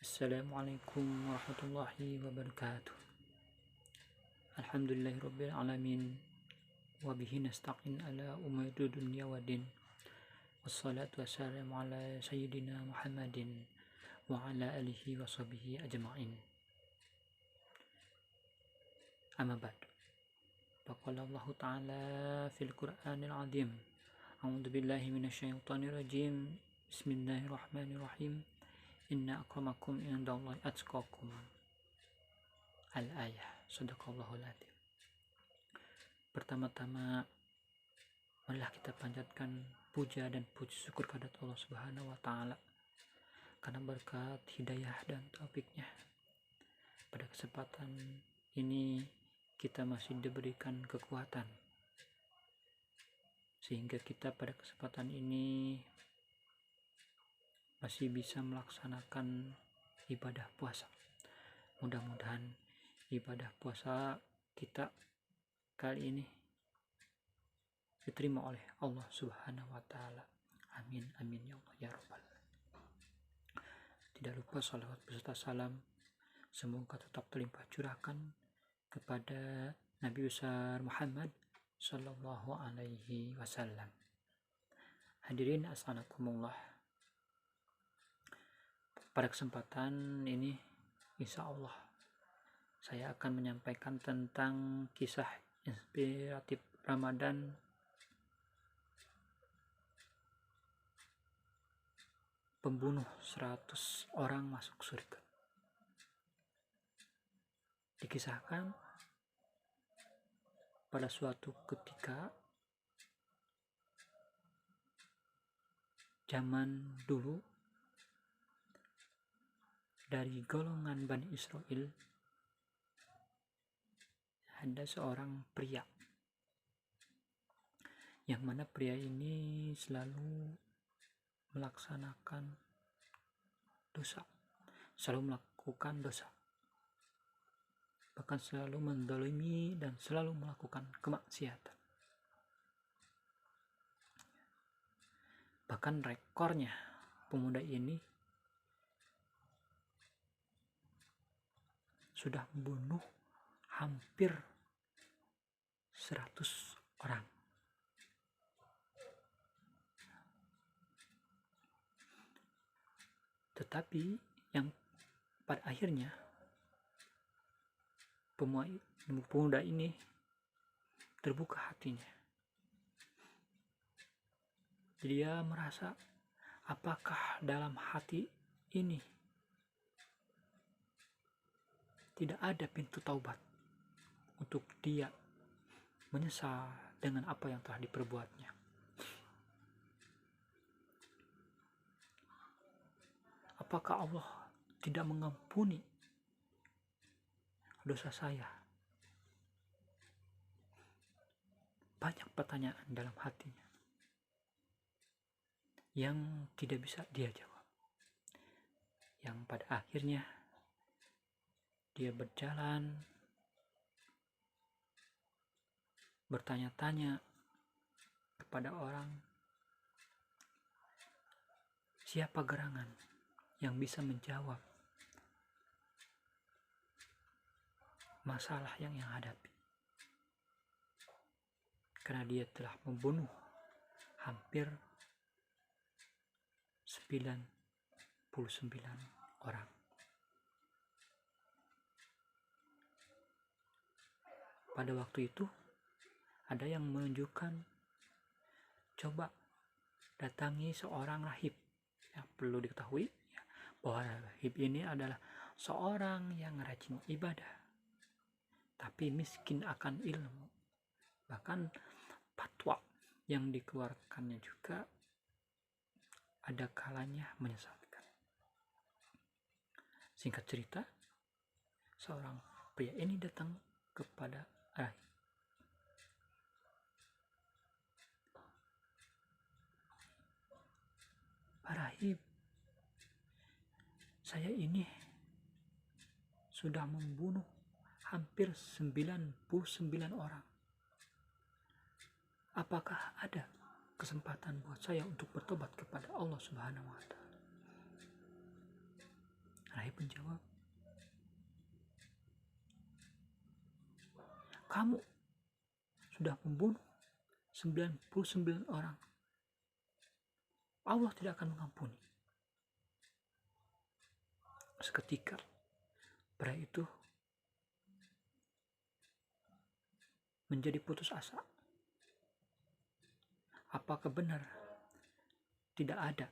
Assalamualaikum warahmatullahi wabarakatuh. Alhamdulillahirabbil alamin. Wa bihi nasta'in ala umuri dunya waddin. Wassalatu wassalamu ala sayyidina Muhammadin wa ala alihi wa sahbihi ajma'in. Amma ba'd. Faqala Allah Ta'ala fil Qur'anil 'azim. A'udzu billahi minasyaitonir rajim. Bismillahirrahmanirrahim. Inna akramakum indallahi atqakum. Al-ayah. Shadaqallahul adzim. Pertama-tama marilah kita panjatkan puja dan puji syukur kepada Allah Subhanahu wa taala karena berkat hidayah dan taufiknya. Pada kesempatan ini kita masih diberikan kekuatan sehingga kita pada kesempatan ini masih bisa melaksanakan ibadah puasa. Mudah-mudahan ibadah puasa kita kali ini diterima oleh Allah Subhanahu wa taala. Amin amin ya Allah ya rabbal alamin. Tidak lupa salawat beserta salam semoga tetap terlimpah curahkan kepada Nabi besar Muhammad sallallahu alaihi wasallam. Hadirin assalamualaikum. Pada kesempatan ini insya Allah saya akan menyampaikan tentang kisah inspiratif Ramadan pembunuh 100 orang masuk surga. Dikisahkan pada suatu ketika zaman dulu dari golongan Bani Israel ada seorang pria yang mana pria ini selalu melaksanakan dosa, selalu melakukan dosa, bahkan selalu menzalimi dan selalu melakukan kemaksiatan. Bahkan rekornya pemuda ini sudah membunuh hampir 100 orang. Tetapi yang pada akhirnya pemuda ini terbuka hatinya. Dia merasa apakah dalam hati ini tidak ada pintu taubat untuk dia menyesal dengan apa yang telah diperbuatnya. Apakah Allah tidak mengampuni dosa saya? Banyak pertanyaan dalam hatinya yang tidak bisa dia jawab. Yang pada akhirnya dia berjalan bertanya-tanya kepada orang, siapa gerangan yang bisa menjawab masalah yang hadapi, karena dia telah membunuh hampir 99 orang. Pada waktu itu ada yang menunjukkan, coba datangi seorang rahib. Ya, perlu diketahui ya, bahwa rahib ini adalah seorang yang rajin ibadah tapi miskin akan ilmu. Bahkan fatwa yang dikeluarkannya juga ada kalanya menyesatkan. Singkat cerita, seorang pria ini datang kepada rahib. Pak rahib, saya ini sudah membunuh hampir 99 orang. Apakah ada kesempatan buat saya untuk bertobat kepada Allah Subhanahu wa taala? Rahib menjawab, kamu sudah membunuh 99 orang. Allah tidak akan mengampuni. Seketika pria itu menjadi putus asa. Apakah benar tidak ada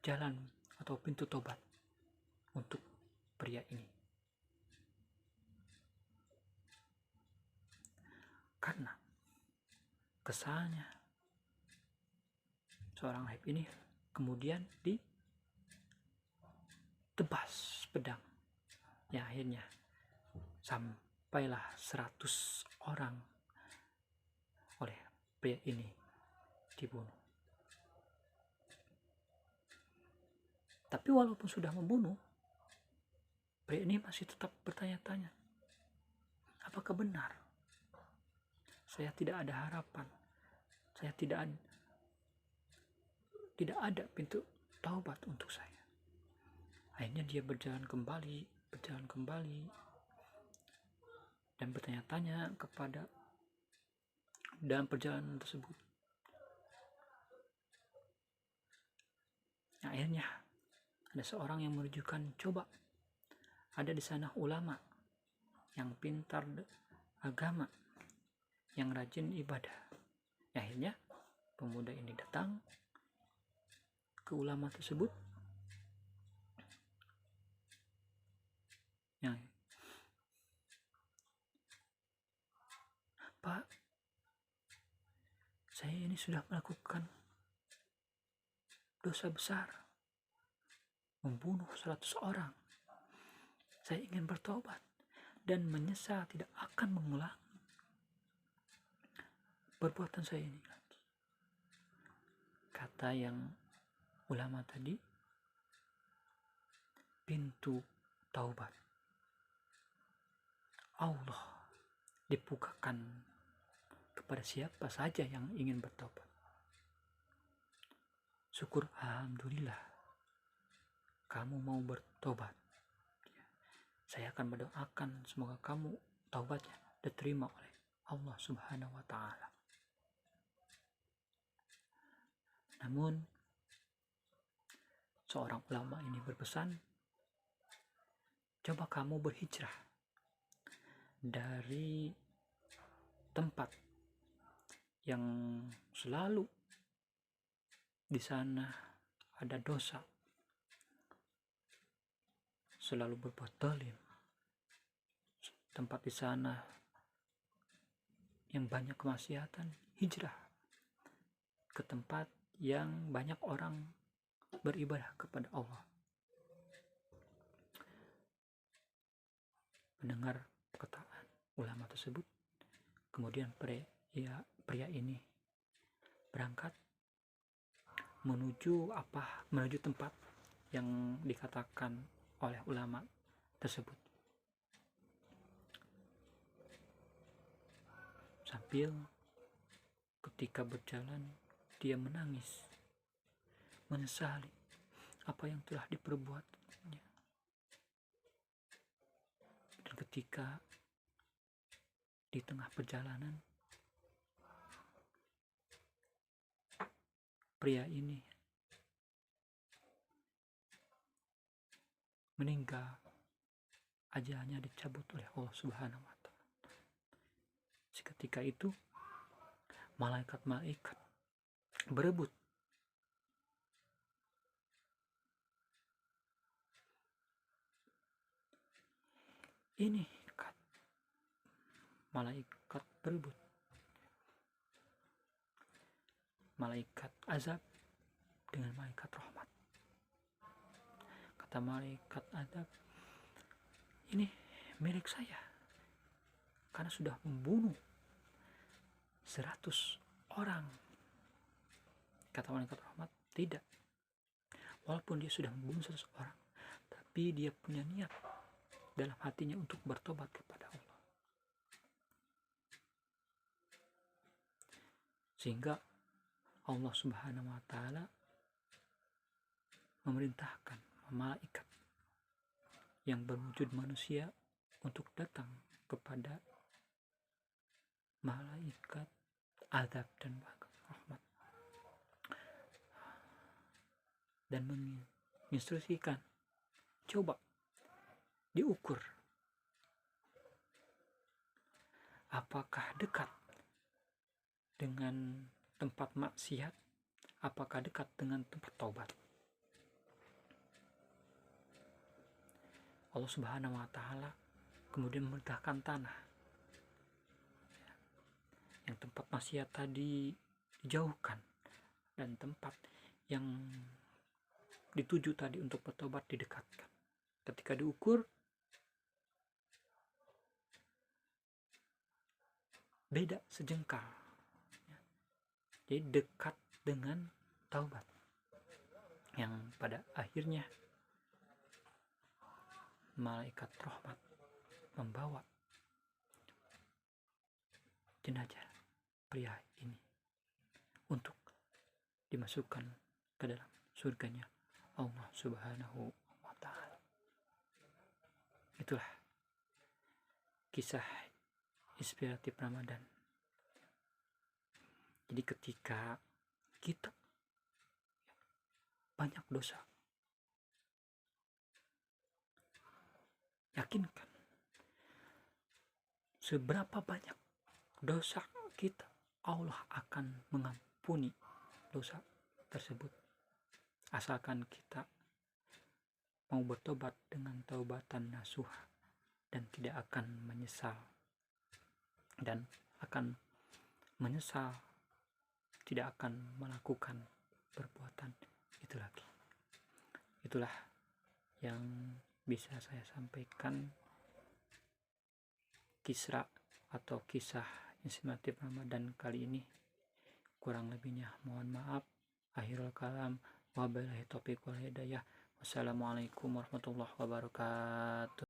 jalan atau pintu tobat untuk pria ini? Karena kesalnya seorang rahib ini kemudian ditebas pedang. Ya, akhirnya sampailah 100 orang oleh pria ini dibunuh. Tapi walaupun sudah membunuh, pria ini masih tetap bertanya-tanya, apakah benar saya tidak ada harapan, saya tidak ada pintu taubat untuk saya. Akhirnya dia berjalan kembali dan bertanya-tanya kepada dalam perjalanan tersebut. Akhirnya ada seorang yang menunjukkan, coba ada di sana ulama yang pintar agama, yang rajin ibadah. Akhirnya pemuda ini datang ke ulama tersebut. Pak, saya ini sudah melakukan dosa besar, membunuh 100 orang. Saya ingin bertobat dan menyesal tidak akan mengulang perbuatan saya ini lagi. Kata yang ulama tadi, pintu taubat Allah dibukakan kepada siapa saja yang ingin bertobat. Syukur, alhamdulillah kamu mau bertobat. Saya akan mendoakan semoga kamu taubatnya diterima oleh Allah Subhanahu wa Ta'ala. Namun seorang ulama ini berpesan, coba kamu berhijrah dari tempat yang selalu di sana ada dosa, selalu berbuat zalim, tempat di sana yang banyak kemaksiatan. Hijrah ke tempat yang banyak orang beribadah kepada Allah. Mendengar perkataan ulama tersebut, kemudian pria ini berangkat menuju tempat yang dikatakan oleh ulama tersebut. Sambil ketika berjalan dia menangis, menyesali apa yang telah diperbuatnya. Dan ketika di tengah perjalanan, pria ini meninggal, ajalnya dicabut oleh Allah Subhanahu wa Ta'ala. Seketika itu malaikat-malaikat berebut ini, malaikat berebut, malaikat azab dengan malaikat rahmat. Kata malaikat azab, ini milik saya karena sudah membunuh 100 orang. Kata malaikat rahmat, tidak, walaupun dia sudah membunuh 100 orang, tapi dia punya niat dalam hatinya untuk bertobat kepada Allah. Sehingga Allah Subhanahu wa Ta'ala memerintahkan malaikat yang berwujud manusia untuk datang kepada malaikat azab dan rahmat, dan menginstruksikan, coba diukur apakah dekat dengan tempat maksiat, apakah dekat dengan tempat taubat. Allah Subhanahu wa Ta'ala kemudian memerintahkan tanah yang tempat maksiat tadi dijauhkan, dan tempat yang dituju tadi untuk bertobat didekatkan. Ketika diukur, beda sejengkal, jadi dekat dengan taubat, yang pada akhirnya malaikat rahmat membawa jenazah pria ini untuk dimasukkan ke dalam surganya Allah Subhanahu wa Ta'ala. Itulah kisah inspiratif Ramadan. Jadi ketika kita banyak dosa, yakinkan seberapa banyak dosa kita, Allah akan mengampuni dosa tersebut, asalkan kita mau bertobat dengan taubatan nasuha dan tidak akan menyesal, dan akan menyesal tidak akan melakukan perbuatan itu lagi. Itulah yang bisa saya sampaikan, kisra atau kisah inspiratif Ramadan kali ini. Kurang lebihnya mohon maaf. Akhirul kalam, wabillahi taufiq wal hidayah. Wassalamualaikum warahmatullahi wabarakatuh.